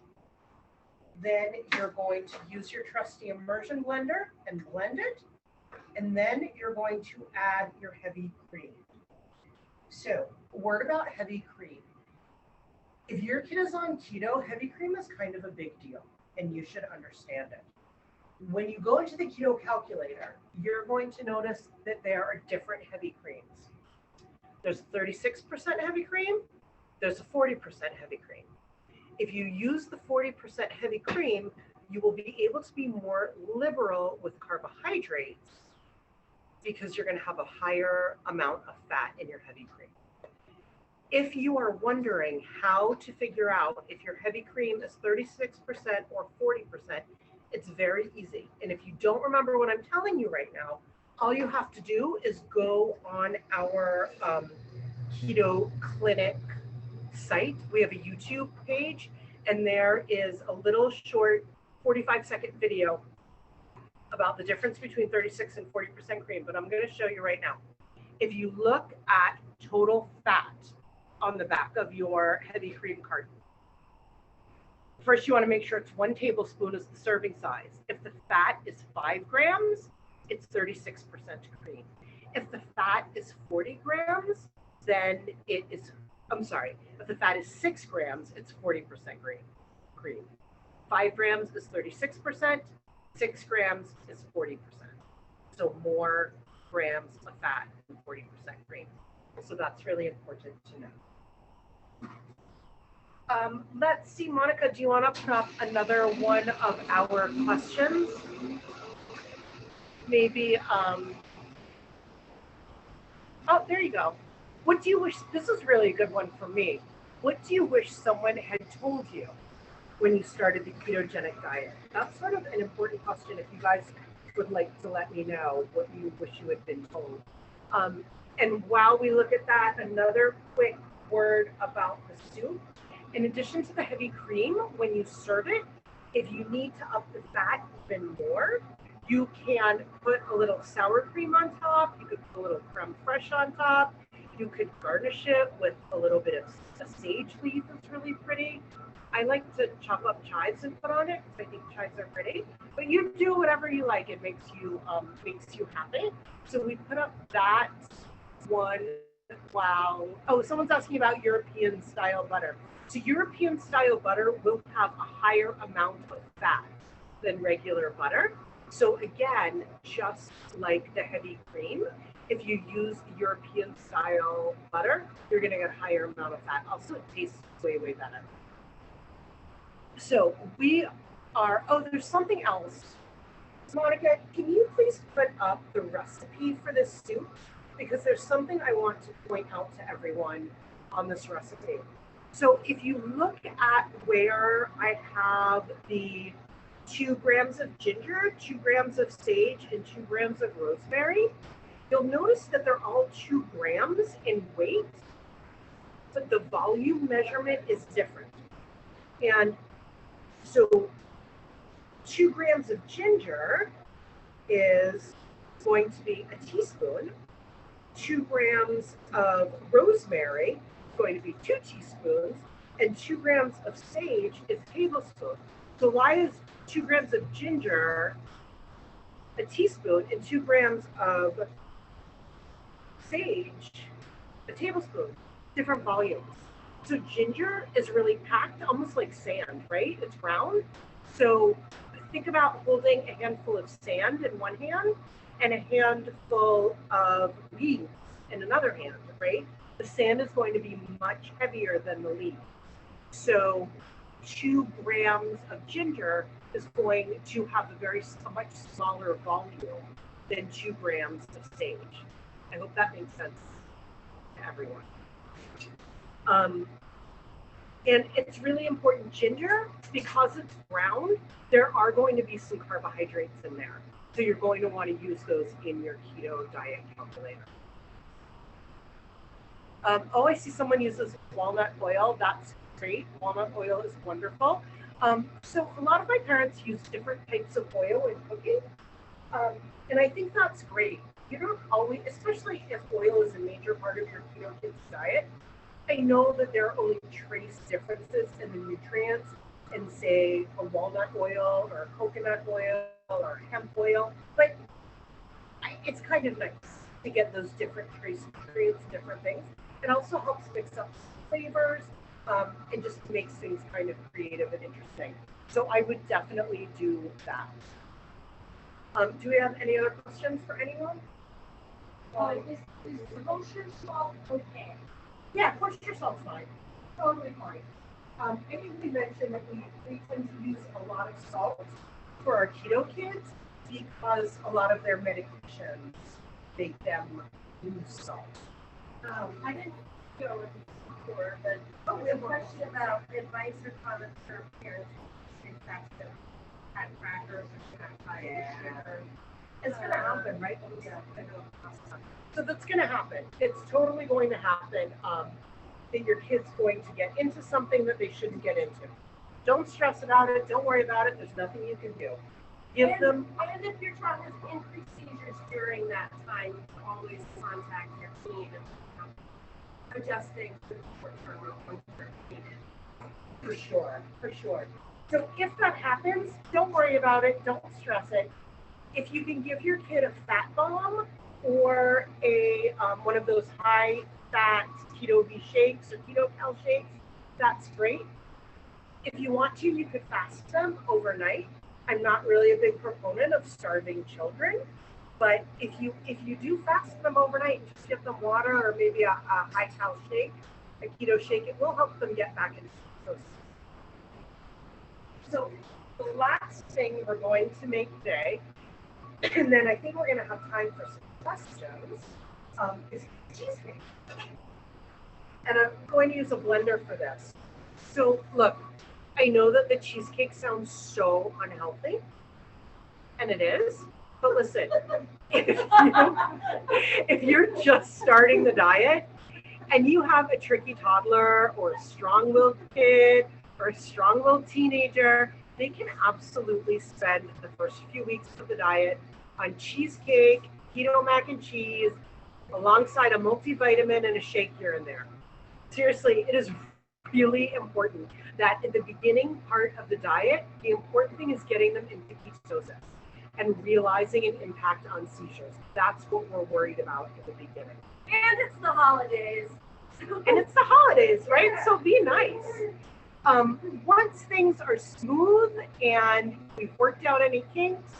Then you're going to use your trusty immersion blender and blend it. And then you're going to add your heavy cream. So, a word about heavy cream. If your kid is on keto, heavy cream is kind of a big deal, and you should understand it. When you go into the Keto Calculator, you're going to notice that there are different heavy creams. There's 36% heavy cream, there's a 40% heavy cream. If you use the 40% heavy cream, you will be able to be more liberal with carbohydrates because you're going to have a higher amount of fat in your heavy cream. If you are wondering how to figure out if your heavy cream is 36% or 40%, it's very easy. And if you don't remember what I'm telling you right now, all you have to do is go on our Keto Clinic site. We have a YouTube page, and there is a little short 45-second video about the difference between 36 and 40% cream, but I'm going to show you right now. If you look at total fat on the back of your heavy cream carton, first you want to make sure it's 1 tablespoon is the serving size. If the fat is 5 grams, it's 36% cream. If the fat is 40 grams, then it is, I'm sorry, if the fat is 6 grams, it's 40% cream. 5 grams is 36%, 6 grams is 40%. So more grams of fat than 40% cream. So that's really important to know. Let's see, Monica, do you want to put up another one of our questions? Maybe, oh, there you go. What do you wish, this is really a good one for me. What do you wish someone had told you when you started the ketogenic diet? That's sort of an important question if you guys would like to let me know what you wish you had been told. And while we look at that, another quick word about the soup. In addition to the heavy cream, when you serve it, if you need to up the fat even more, you can put a little sour cream on top. You could put a little creme fraiche on top. You could garnish it with a little bit of a sage leaf that's really pretty. I like to chop up chives and put on it because I think chives are pretty. But you do whatever you like. It makes you happy. So we put up that one. Wow. Oh, someone's asking about European style butter. So European style butter will have a higher amount of fat than regular butter. So again, just like the heavy cream, if you use European style butter, you're going to get a higher amount of fat. Also, it tastes way, way better. So we are, oh, there's something else. Monica, can you please put up the recipe for this soup? Because there's something I want to point out to everyone on this recipe. So if you look at where I have the 2 grams of ginger, 2 grams of sage, and 2 grams of rosemary, you'll notice that they're all 2 grams in weight, but the volume measurement is different. And so 2 grams of ginger is going to be a teaspoon. 2 grams of rosemary is going to be 2 teaspoons, and 2 grams of sage is a tablespoon. So why is 2 grams of ginger a teaspoon and 2 grams of sage a tablespoon? Different volumes. So ginger is really packed, almost like sand, right? It's round. So think about holding a handful of sand in one hand and a handful of leaves in another hand, right? The sand is going to be much heavier than the leaf. So 2 grams of ginger is going to have a much smaller volume than 2 grams of sage. I hope that makes sense to everyone. And it's really important, ginger, because it's brown, there are going to be some carbohydrates in there. So you're going to want to use those in your keto diet calculator. Oh, I see someone uses walnut oil. That's great. Walnut oil is wonderful. So a lot of my parents use different types of oil in cooking. And I think that's great. You don't always, especially if oil is a major part of your keto kids diet. I know that there are only trace differences in the nutrients in, say, a walnut oil or a coconut oil or hemp oil, but it's kind of nice to get those different trace nutrients, different things. It also helps mix up flavors and just makes things kind of creative and interesting. So I would definitely do that. Do we have any other questions for anyone? Is kosher salt okay? Yeah, kosher salt's fine. Totally fine. I think we mentioned that we tend to use a lot of salt for our keto kids because a lot of their medications make them use salt. I didn't go with this before, but we have a question about advice or comments for parents who expect to have crackers or sugar. It's going to happen, right? So that's going to happen. It's totally going to happen that your kid's going to get into something that they shouldn't get into. Don't stress about it. Don't worry about it. There's nothing you can do. And if your child has increased seizures during that time, always contact your team and adjusting to the short-term or long-term needed. For sure. So if that happens, don't worry about it. Don't stress it. If you can give your kid a fat bomb or a one of those high-fat Keto V shakes or Keto Cal shakes, that's great. If you want to, you could fast them overnight. I'm not really a big proponent of starving children, but if you do fast them overnight and just give them water or maybe a high-cal shake, a keto shake, it will help them get back into ketosis. So the last thing we're going to make today, and then I think we're going to have time for some questions, is cheesecake. And I'm going to use a blender for this. So look, I know that the cheesecake sounds so unhealthy, and it is, but listen, if you're just starting the diet and you have a tricky toddler or a strong-willed kid or a strong-willed teenager, they can absolutely spend the first few weeks of the diet on cheesecake, keto mac and cheese, alongside a multivitamin and a shake here and there. Seriously, it is really important that in the beginning part of the diet, the important thing is getting them into ketosis and realizing an impact on seizures. That's what we're worried about in the beginning. And it's the holidays. Right? So be nice. Once things are smooth and we've worked out any kinks,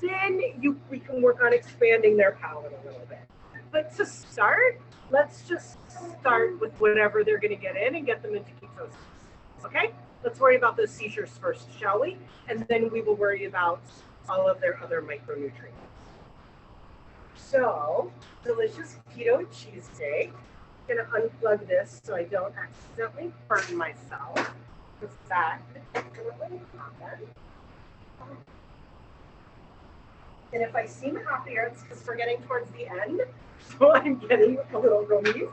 then we can work on expanding their palate a little bit. But to start, let's just start with whatever they're going to get in and get them into ketosis. Okay? Let's worry about those seizures first, shall we? And then we will worry about all of their other micronutrients. So, delicious keto cheesecake. I'm going to unplug this so I don't accidentally burn myself. Because that definitely happen. And if I seem happier, it's because we're getting towards the end. So I'm getting a little relieved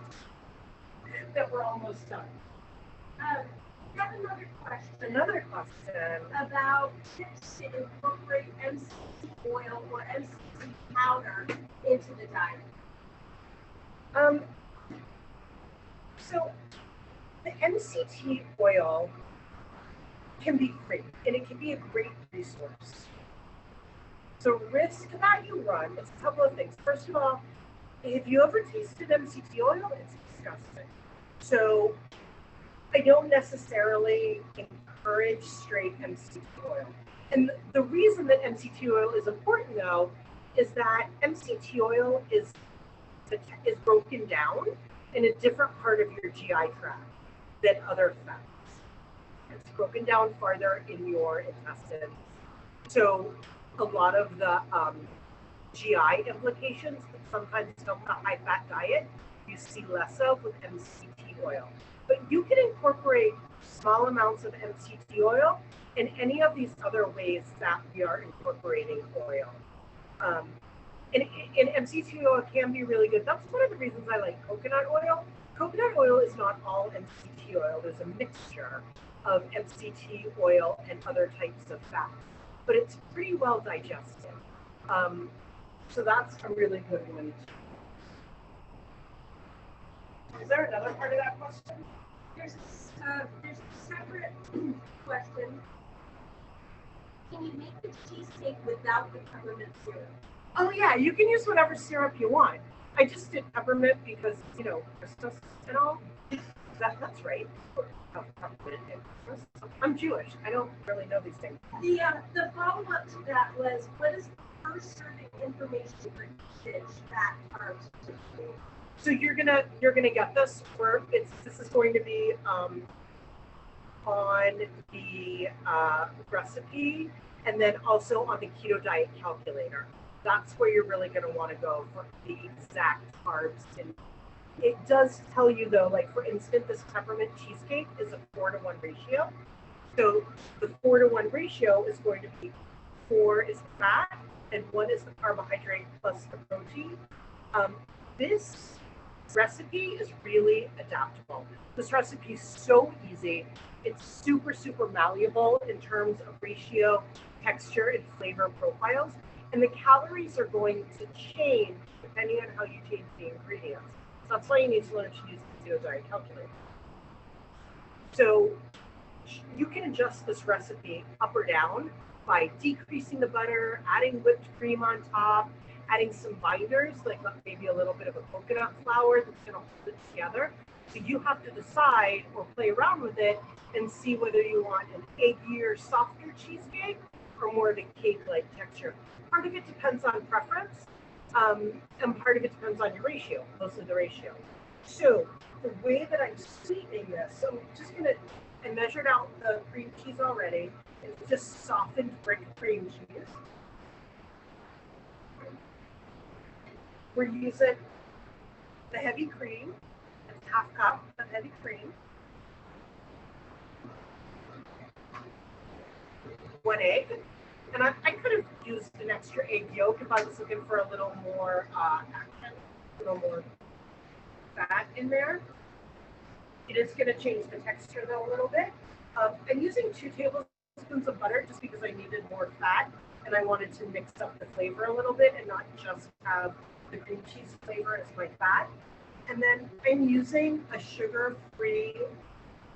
that we're almost done. I have another question. Another question About tips to incorporate MCT oil or MCT powder into the diet. So the MCT oil can be free and it can be a great resource. The risk that you run is a couple of things. First of all, if you ever tasted MCT oil, it's disgusting. So I don't necessarily encourage straight MCT oil. And the reason that MCT oil is important, though, is that MCT oil is broken down in a different part of your GI tract than other fats. It's broken down farther in your intestines. So a lot of the GI implications that sometimes come with a high-fat diet, you see less of with MCT oil. But you can incorporate small amounts of MCT oil in any of these other ways that we are incorporating oil. And MCT oil can be really good. That's one of the reasons I like coconut oil. Coconut oil is not all MCT oil. There's a mixture of MCT oil and other types of fats, but it's pretty well digested. So that's a really good one. Is there another part of that question? There's a separate question. Can you make the cheesecake without the peppermint syrup? Oh yeah, you can use whatever syrup you want. I just did peppermint because, Christmas and all. That's right. I'm Jewish. I don't really know these things. The follow-up to that was, what is the first serving information for each dish, fat, carbs, So you're gonna get this. This is going to be on the recipe and then also on the keto diet calculator. That's where you're really going to want to go for the exact carbs. And it does tell you though, like for instance, this peppermint cheesecake is a 4-to-1 ratio. So the 4-to-1 ratio is going to be 4 is fat and 1 is the carbohydrate plus the protein. This recipe is really adaptable. This recipe is so easy. It's super, super malleable in terms of ratio, texture, and flavor profiles. And the calories are going to change depending on how you change the ingredients. So that's why you need to learn to use the keto diet calculator. So you can adjust this recipe up or down by decreasing the butter, adding whipped cream on top, adding some binders, like maybe a little bit of a coconut flour that's going to hold it together. So you have to decide or play around with it and see whether you want an eggier, softer cheesecake or more of a cake-like texture. Part of it depends on preference, and part of it depends on your ratio, mostly the ratio. So the way that I'm sweetening this, so I'm just going to, I measured out the cream cheese already. It's just softened brick cream cheese. We're using the heavy cream. It's 1/2 cup of heavy cream. 1 egg. And I could have used an extra egg yolk if I was looking for a little more action, a little more fat in there. It is going to change the texture though a little bit. I'm using 2 tablespoons of butter just because I needed more fat and I wanted to mix up the flavor a little bit and not just have the cream cheese flavor as my fat. And then I'm using a sugar-free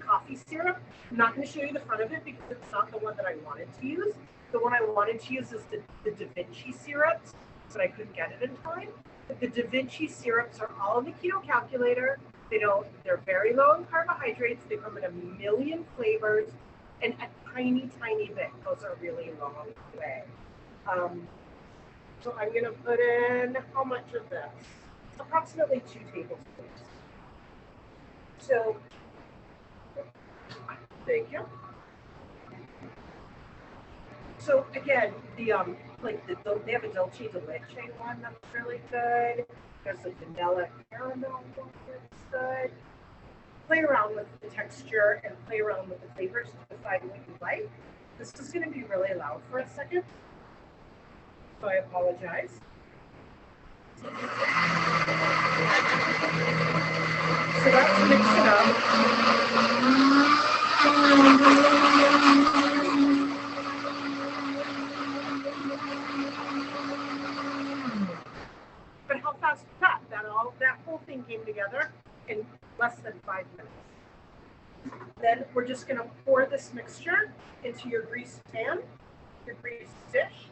coffee syrup. I'm not going to show you the front of it because it's not the one that I wanted to use. The one I wanted to use is the Da Vinci syrups, but I couldn't get it in time. But the Da Vinci syrups are all in the keto calculator. They're very low in carbohydrates. They come in a million flavors and a tiny, tiny bit goes a really long way. So I'm going to put in how much of this? Approximately 2 tablespoons. So, thank you. So again, they have a dolce de leche one that's really good. There's a vanilla caramel one that's good. Play around with the texture and play around with the flavors to decide what you like. This is going to be really loud for a second, so I apologize. So that's mixing up. But how fast was that? That whole thing came together in less than 5 minutes. Then we're just going to pour this mixture into your greased pan, your greased dish.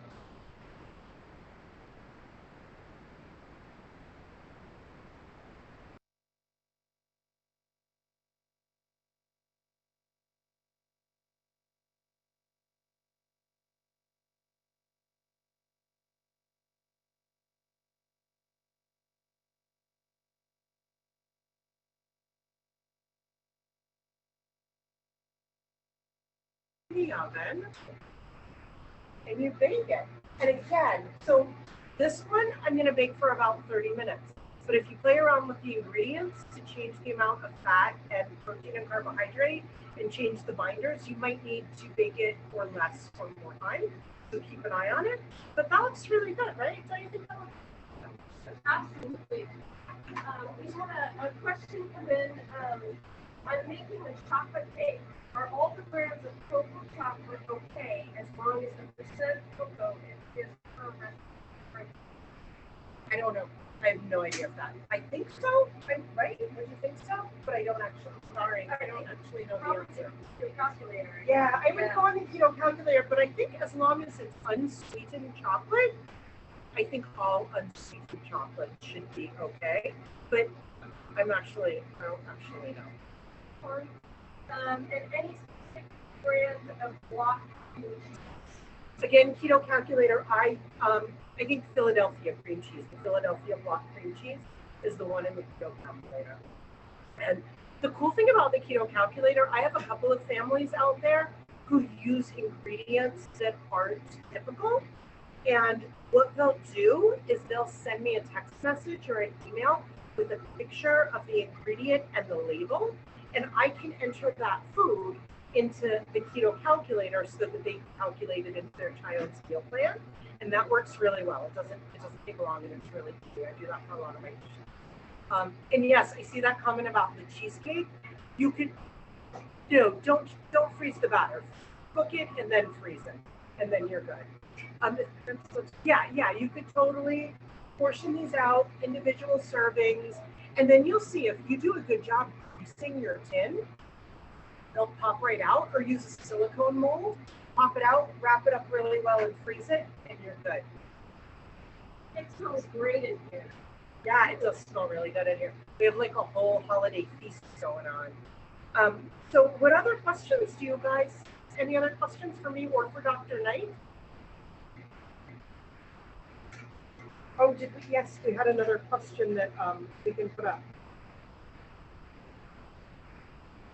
The oven and you bake it. And again, so this one I'm going to bake for about 30 minutes. But if you play around with the ingredients to change the amount of fat and protein and carbohydrate and change the binders, you might need to bake it for less or more time. So keep an eye on it. But that looks really good, right? Don't you think that looks good? Absolutely. We had a question come in. I'm making a chocolate cake. Are all the brands of cocoa chocolate okay as long as the percent cocoa is per recipe? I don't know. I have no idea of that. I think so. I'm right. Would you think so? But I don't actually. Sorry, I don't actually know the answer. Keto Calculator. Yeah, I would go on the keto calculator, but I think as long as it's unsweetened chocolate, I think all unsweetened chocolate should be okay. But I don't actually know. Sorry. And any specific brand of block cream cheese? Again, keto calculator. I think Philadelphia cream cheese, the Philadelphia block cream cheese, is the one in the keto calculator. And The cool thing about the Keto Calculator, I have a couple of families out there who use ingredients that aren't typical. And what they'll do is they'll send me a text message or an email with a picture of the ingredient and the label, and I can enter that food into the Keto Calculator so that they can calculate it into their child's meal plan, and that works really well. It doesn't take long, and it's really easy. I do that for a lot of my patients. And yes, I see that comment about the cheesecake. You could, don't freeze the batter. Cook it and then freeze it, and then you're good. Yeah, you could totally portion these out, individual servings, and then you'll see if you do a good job greasing your tin, they'll pop right out, or use a silicone mold, pop it out, wrap it up really well and freeze it, and you're good. It smells great in here. Yeah, it does smell really good in here. We have like a whole holiday feast going on. So what other questions do you guys, any other questions for me or for Dr. Knight? Oh, yes, we had another question that we can put up.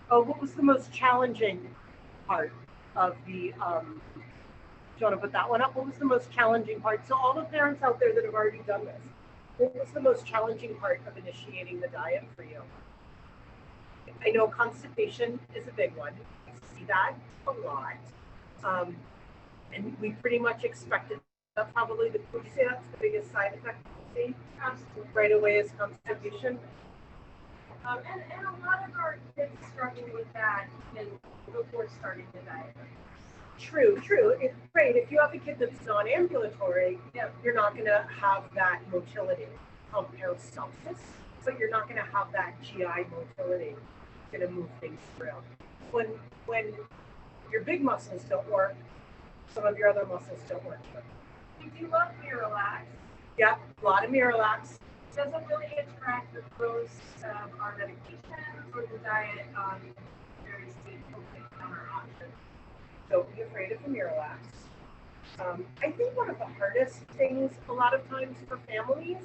Oh, what was the most challenging part of the, do you want to put that one up? What was the most challenging part? So all the parents out there that have already done this, what was the most challenging part of initiating the diet for you? I know constipation is a big one. I see that a lot. And we pretty much expected that probably, would you say that's the biggest side effect you see? Absolutely. Right away is constipation? And a lot of our kids struggle with that even before starting the diet. True. It's great. If you have a kid that's non-ambulatory, you're not going to have that motility called peristalsis, but you're not going to have that GI motility. It's going to move things through. When your big muscles don't work, some of your other muscles don't work. We do love Miralax. Yep, a lot of Miralax. It doesn't really interact with most of our medications or the diet. Very safe over-the-counter options. Don't be afraid of the Miralax. I think one of the hardest things a lot of times for families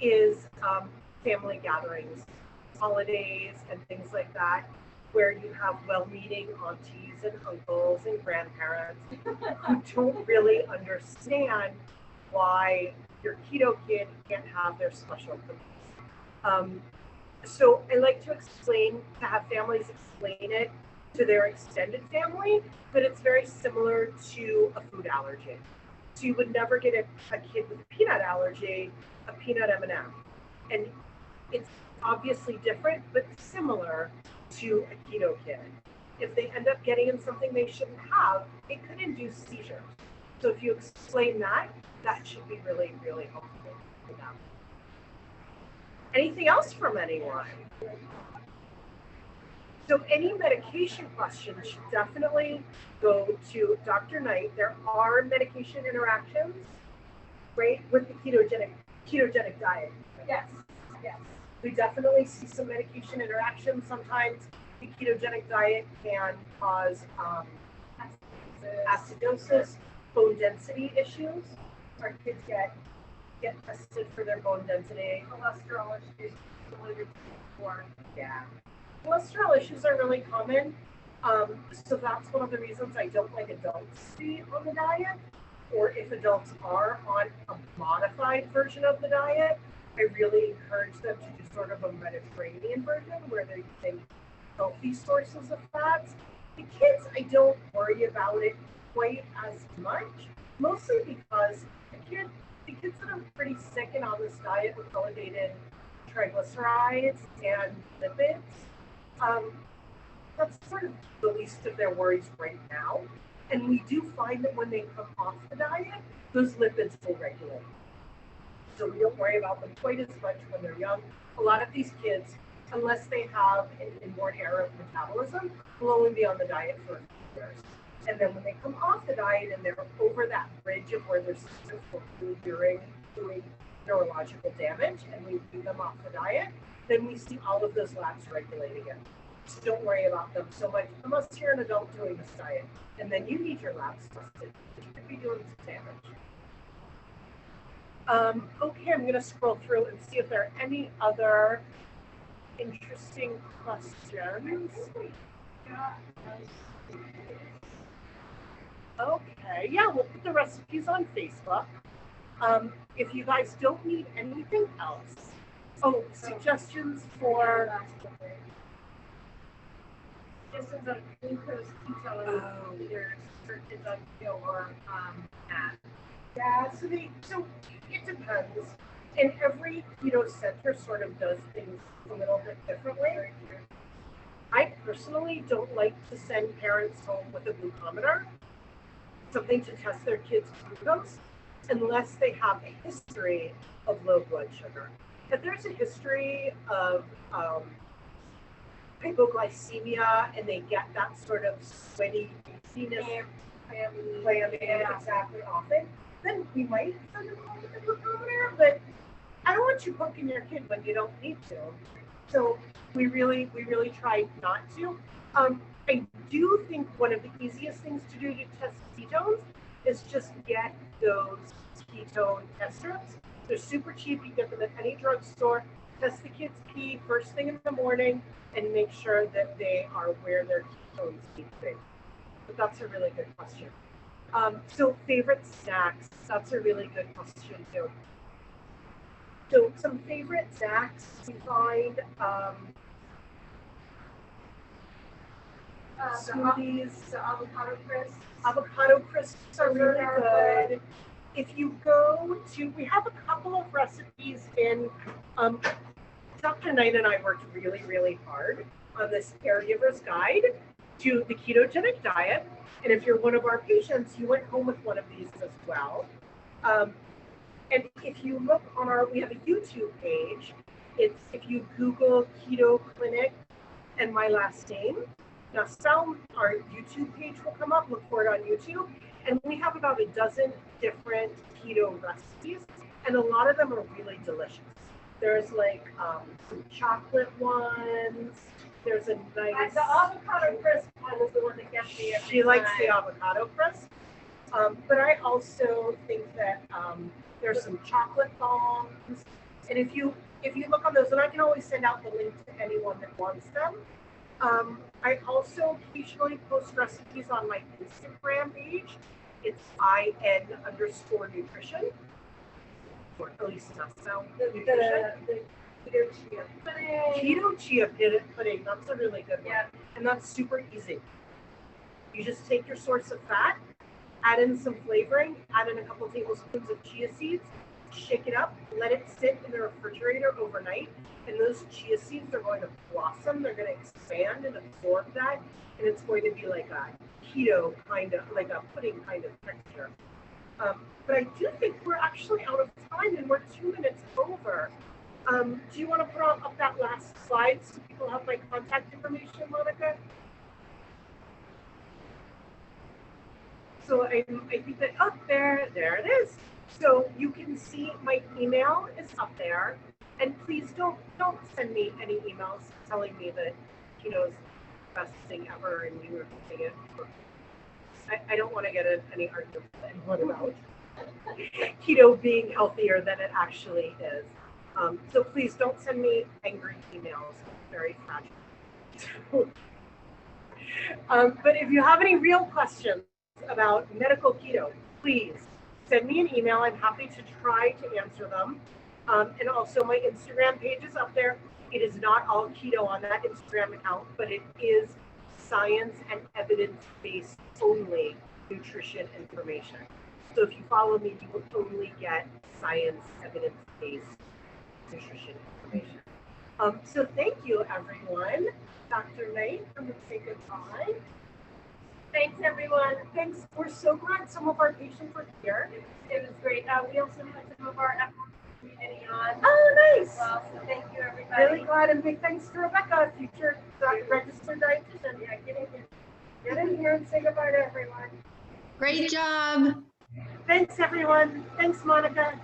is family gatherings, holidays, and things like that, where you have well-meaning aunties and uncles and grandparents who don't really understand why your keto kid can't have their special cookies. So I like to have families explain it to their extended family, but it's very similar to a food allergy. So you would never get a kid with a peanut allergy, a peanut M&M. And it's obviously different, but similar to a keto kid. If they end up getting in something they shouldn't have, it could induce seizures. So if you explain that, that should be really, really helpful for them. Anything else from anyone? So any medication questions should definitely go to Dr. Knight. There are medication interactions, right, with the ketogenic diet. Yes. We definitely see some medication interactions. Sometimes the ketogenic diet can cause acidosis, bone density issues. Our kids get tested for their bone density. Cholesterol issues, Yeah. Cholesterol issues are really common. So that's one of the reasons I don't like adults to be on the diet. Or if adults are on a modified version of the diet, I really encourage them to do sort of a Mediterranean version where they're using healthy sources of fats. The kids, I don't worry about it quite as much, mostly because the kids that are pretty sick and on this diet with elevated triglycerides and lipids, that's sort of the least of their worries right now. And we do find that when they come off the diet, those lipids will regulate. So we don't worry about them quite as much when they're young. A lot of these kids, unless they have an inborn error of metabolism, will only be on the diet for a few years. And then when they come off the diet and they're over that bridge of where their systems will doing neurological damage, and we do them off the diet, then we see all of those labs regulate again. So don't worry about them so much, unless you're an adult doing this diet. And then you need your labs tested. You could be doing some damage. Okay, I'm going to scroll through and see if there are any other interesting questions. Okay, yeah, we'll put the recipes on Facebook. If you guys don't need anything else, suggestions for Suggestions on glucose, ketones, either kids on keto or fat. yeah, so it depends. And every keto center sort of does things a little bit differently. I personally don't like to send parents home with a glucometer, something to test their kids' glucose, unless they have a history of low blood sugar. If there's a history of hypoglycemia and they get that sort of sweaty, clammy, exactly often, then we might send them home with a glucometer, but I don't want you poking your kid when you don't need to. So we really try not to. I do think one of the easiest things to do to test ketones is just get those ketone test strips. They're super cheap. You get them at any drugstore. Test the kids' pee first thing in the morning and make sure that they are where their ketones need to be. But that's a really good question. So favorite snacks, that's a really good question too. So some favorite snacks we find smoothies, the avocado crisps. Avocado crisps are really good. If you go to, we have a couple of recipes in, Dr. Knight and I worked really hard on this caregiver's guide to the ketogenic diet. And if you're one of our patients, you went home with one of these as well. And if you look on we have a YouTube page. It's, if you Google Keto Clinic and my last name, Nussbaum, our YouTube page will come up. Look for it on YouTube. And we have about a dozen different keto recipes, and a lot of them are really delicious. There's like some chocolate ones. There's a nice. The avocado crisp one is the one that gets me. She likes the avocado crisp. But I also think that there's some chocolate bombs. And if you look on those, and I can always send out the link to anyone that wants them. I also occasionally post recipes on my Instagram page. It's IN_nutrition. Or Ilisa Nussbaum nutrition. The keto chia pudding. Keto chia pudding, that's a really good one. Yeah. And that's super easy. You just take your source of fat, add in some flavoring, add in a couple tablespoons of chia seeds, shake it up, let it sit in the refrigerator overnight, and those chia seeds are going to blossom, they're going to expand and absorb that, and it's going to be like a keto kind of, like a pudding kind of texture. But I do think we're actually out of time, and we're 2 minutes over. Do you want to put up that last slide so people have my contact information, Monica? So I think that up there it is. So you can see my email is up there, and please don't send me any emails telling me that keto is the best thing ever and you were using it. I don't want to get in any argument with anyone about keto being healthier than it actually is. So please don't send me angry emails. It's very fragile. But if you have any real questions about medical keto, please send me an email. I'm happy to try to answer them. And also my Instagram page is up there. It is not all keto on that Instagram account, but it is science and evidence-based only nutrition information. So if you follow me, you will only get science, evidence-based nutrition information. So thank you, everyone. Dr. Knight, I'm going to say goodbye. Thanks, everyone. Thanks. We're so glad some of our patients were here. It was great. We also had some of our community on. Oh, nice. Well, so thank you, everybody. Really glad, and big thanks to Rebecca, future registered dietitian. Yeah, Get in here and say goodbye to everyone. Great job. Thanks, everyone. Thanks, Monica.